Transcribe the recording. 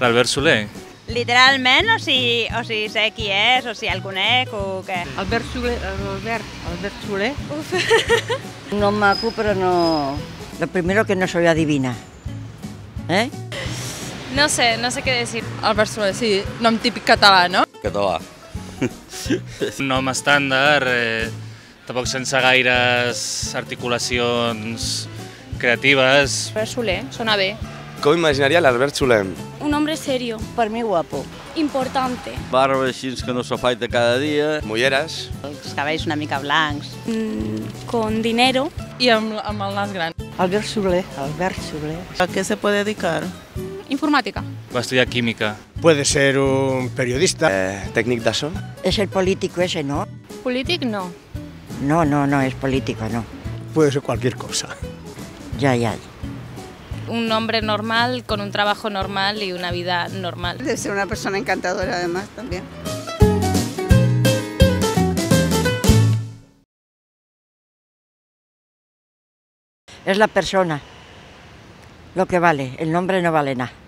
L'Albert Soler. Literalment, o si sé qui és, o si el conec, o què? Albert Soler. Un nom maco, però no... Lo primero que no soy adivina. No sé qué decir. Albert Soler, sí, nom típic català, no? Català. Un nom estàndard, tampoc sense gaires articulacions creatives. Albert Soler, sona bé. Com imaginaria l'Albert Soler? Un hombre serio, Per mi guapo. importante, Barba així que no s'afaita cada dia. Mulleres? Els cabells una mica blancs. con dinero. I amb el nas gran. Albert Soler. ¿A qué se puede dedicar? Informàtica. Va estudiar química. Puede ser un periodista. Tècnic de so? Es el político ese, ¿no? Polític, no. No es político, no. Puede ser cualquier cosa. Ya. Un hombre normal, con un trabajo normal y una vida normal. Debe ser una persona encantadora además también. Es la persona lo que vale, el nombre no vale nada.